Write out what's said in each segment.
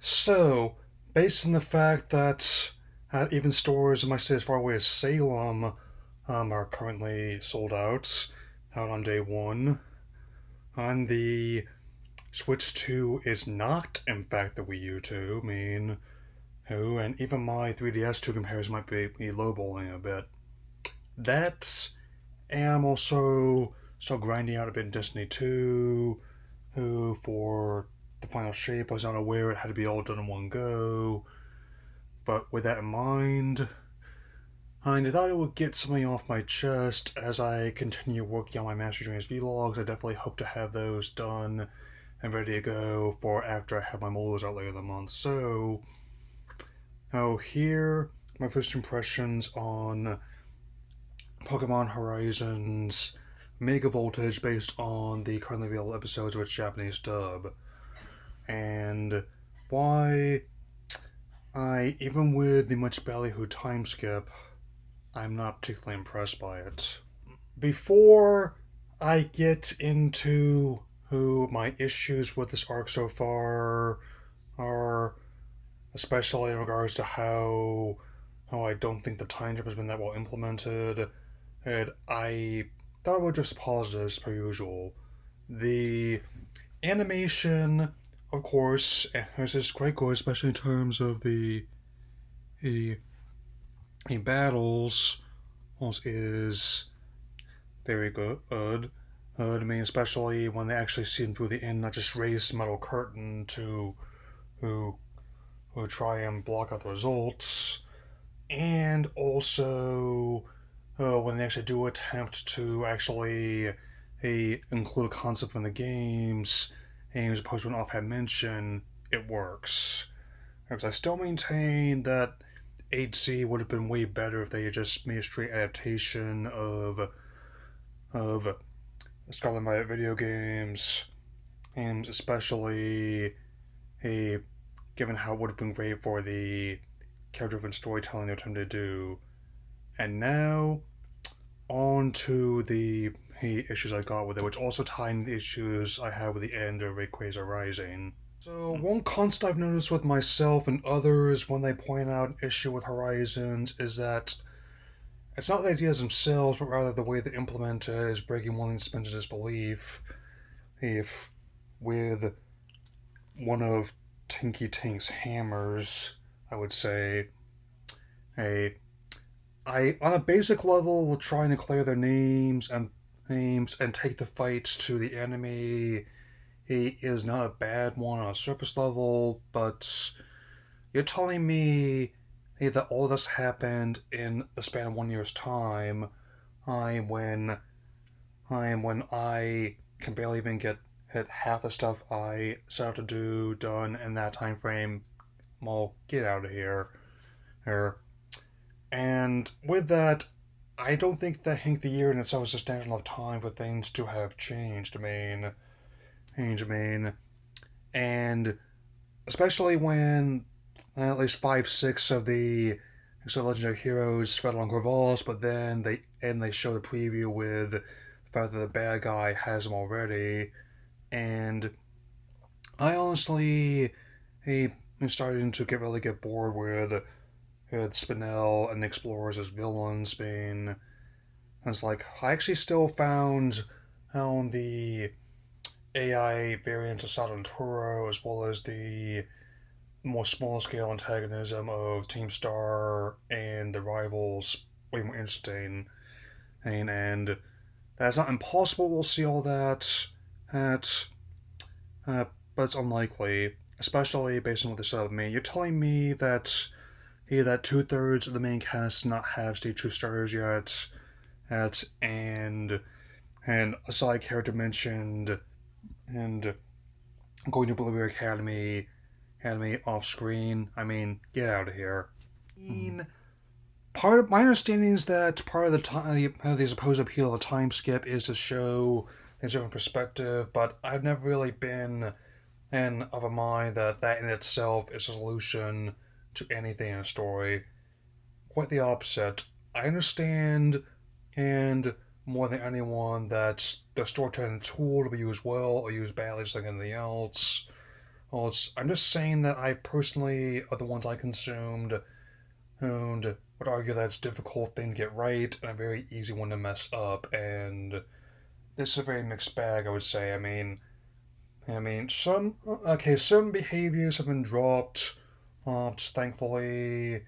So, based on the fact that even stores in my state as far away as Salem are currently sold out on day one, and the Switch 2 is not, in fact, the Wii U 2. I mean, who, and even my 3DS 2 comparison might be lowballing a bit. That, and I'm also still grinding out a bit in Destiny 2, who, for the final shape, I was unaware it had to be all done in one go. But with that in mind, I thought it would get something off my chest as I continue working on my Master Trainers vlogs. I definitely hope to have those done and ready to go for after I have my molars out later the month. So, here my first impressions on Pokemon Horizons Mega Voltage based on the currently available episodes of its Japanese dub. And why even with the much ballyhoo time skip, I'm not particularly impressed by it. Before I get into who my issues with this arc so far are, especially in regards to how I don't think the time jump has been that well implemented, and I thought I would just positives per usual. The animation, of course, is quite good, especially in terms of the, the battles is very good. I mean, especially when they actually see them through the end, not just raise the metal curtain to who who try and block out the results, and also when they actually do attempt to actually include a concept in the games, and as opposed to an offhand mention, it works. Because I still maintain that HC would have been way better if they had just made a straight adaptation of Scarlet Violet video games, and especially a given how it would have been great for the character-driven storytelling they're attempting to do. And now on to the issues I got with it, which also tie in the issues I have with the end of Rayquaza Rising. So one constant I've noticed with myself and others when they point out an issue with Horizons is that it's not the ideas themselves, but rather the way they implement it is breaking one suspension disbelief. If with one of Tinky Tink's hammers, I would say, a I on a basic level trying to clear their names and take the fights to the enemy. He is not a bad one on a surface level, but you're telling me that all this happened in the span of 1 year's time. I when when I can barely even get hit half the stuff I set out to do done in that time frame. Well, get out of here. Here. And with that, I don't think that the year in itself is substantial enough time for things to have changed. I mean, and especially when at least 5, 6 of the legendary heroes fell on Corvallis, but then they show the preview with the fact that the bad guy has them already, and I honestly, am starting to get bored with Spinel and the Explorers as villains being. And it's like I actually still found the AI variant of Saturn as well as the more small scale antagonism of Team Star and the rivals way more interesting. And that's not impossible. We'll see all that. At, uh, but it's unlikely, especially based on what they said of me. You're telling me that 2/3 of the main cast does not have stage 2 starters yet. And a side character mentioned and going to Blueberry Academy off screen. I mean, get out of here. I mean, part of my understanding is that part of the time, the supposed appeal of a time skip is to show a different perspective, but I've never really been of a mind that in itself is a solution to anything in a story. Quite the opposite. I understand, and more than anyone, that the storytelling tool to be used well or used badly, just like anything else. Well, I'm just saying that I personally, are the ones I consumed, and would argue that it's a difficult thing to get right and a very easy one to mess up. And this is a very mixed bag, I would say. Some behaviors have been dropped, thankfully.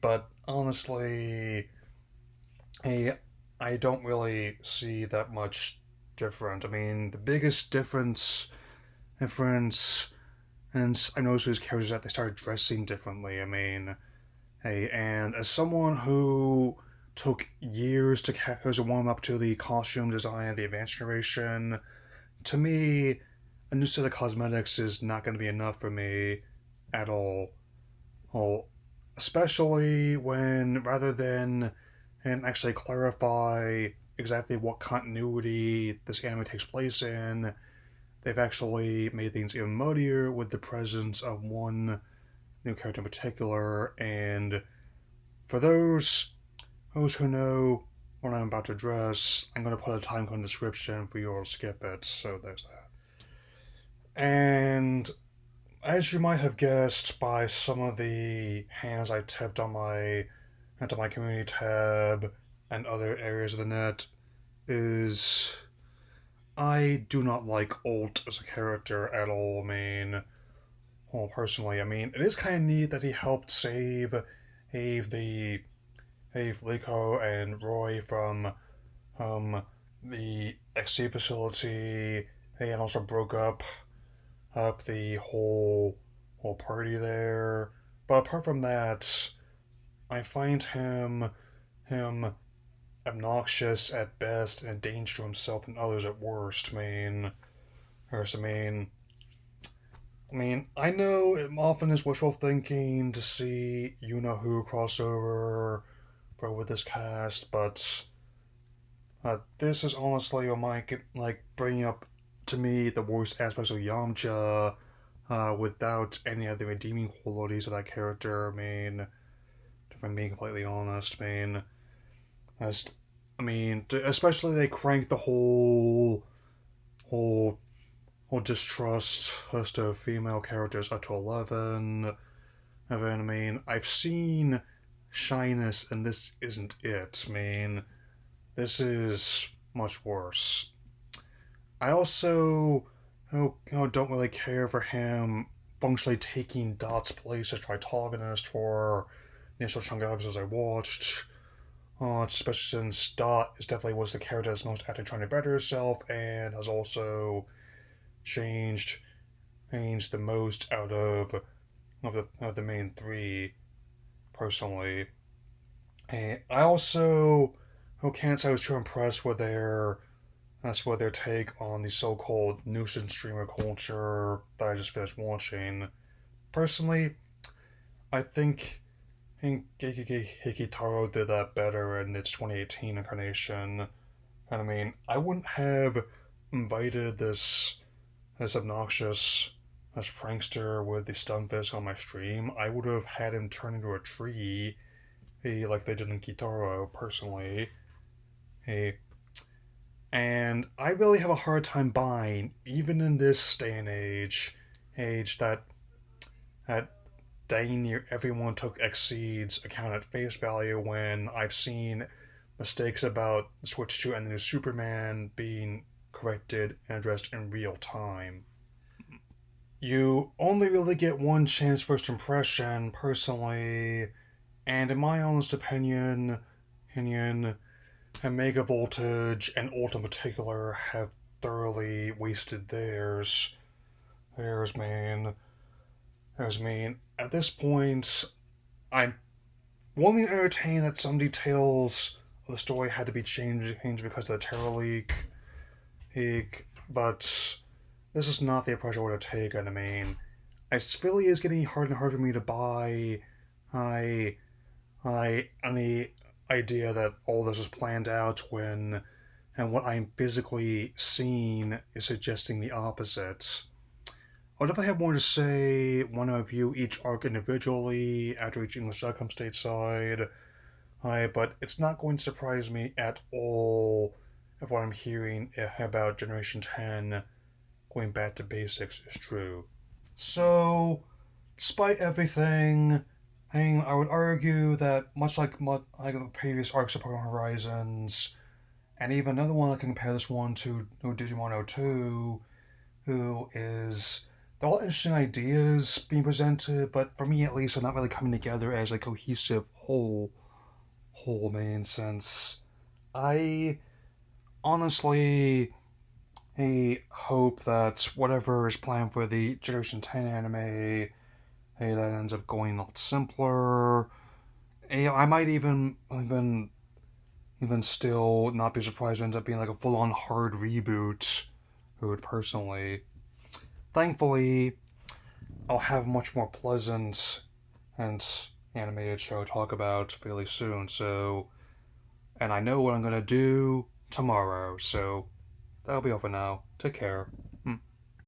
But honestly, hey, I don't really see that much different. I mean, the biggest difference, and I noticed with these characters that they started dressing differently. I mean, hey, and as someone who took years to warm up to the costume design of the advanced generation, to me, a new set of cosmetics is not going to be enough for me at all. Well, especially when rather than and actually clarify exactly what continuity this anime takes place in, they've actually made things even muddier with the presence of one new character in particular. And for those who know what I'm about to address, I'm going to put a timecode description for you all to skip it. So there's that. And as you might have guessed by some of the hands I tipped on my into my community tab and other areas of the net, is I do not like Alt as a character at all. Well, personally, it is kind of neat that he helped save the save Liko and Roy from the XC facility, and also broke up the whole party there. But apart from that, I find him obnoxious at best and a danger to himself and others at worst. First, I know it often is wishful thinking to see you know who crossover for with this cast, but this is honestly what might like bringing up to me the worst aspects of Yamcha, without any of the redeeming qualities of that character. If I'm being completely honest, as especially they cranked the whole whole distrust list of female characters up to 11. And then, I've seen shyness, and this isn't it. This is much worse. I also don't really care for him functionally taking Dot's place as protagonist for the initial chunk of episodes I watched. Especially since Dot is definitely was the character that's most actively trying to better herself and has also changed changed the most out of the main three personally. And I also can't say I was too impressed with their take on the so-called nuisance streamer culture that I just finished watching. Personally, I think Geiki Hikitaro did that better in its 2018 incarnation. And I wouldn't have invited this obnoxious this prankster with the stun fist on my stream. I would have had him turn into a tree, like they did in Kitaro, personally. Hey, and I really have a hard time buying, even in this day and age that dang near everyone took Exceed's account at face value when I've seen mistakes about Switch 2 and the new Superman being corrected and addressed in real time. You only really get one chance first impression, personally, and in my honest opinion, Mega Voltage and Ult in particular have thoroughly wasted theirs. Theirs, man. At this point, I'm willing to entertain that some details of the story had to be changed because of the Terror leak, but this is not the approach I would have taken. It really is getting harder and harder for me to buy I any idea that all this was planned out when and what I'm physically seeing is suggesting the opposite. I'll definitely have more to say when I review each arc individually after each English dub comes stateside. But it's not going to surprise me at all if what I'm hearing about Generation 10 going back to basics is true. So, despite everything, I would argue that much like the previous arcs of Pokémon Horizons, and even another one I can compare this one to Digimon 02, who is they're all interesting ideas being presented, but for me at least, they're not really coming together as a cohesive whole main sense. I honestly hope that whatever is planned for the Generation 10 anime, that ends up going a lot simpler. I might even still not be surprised if it ends up being like a full on hard reboot. Who would personally, thankfully, I'll have much more pleasant and animated show to talk about fairly soon. So, and I know what I'm gonna do tomorrow. So that'll be all for now. Take care.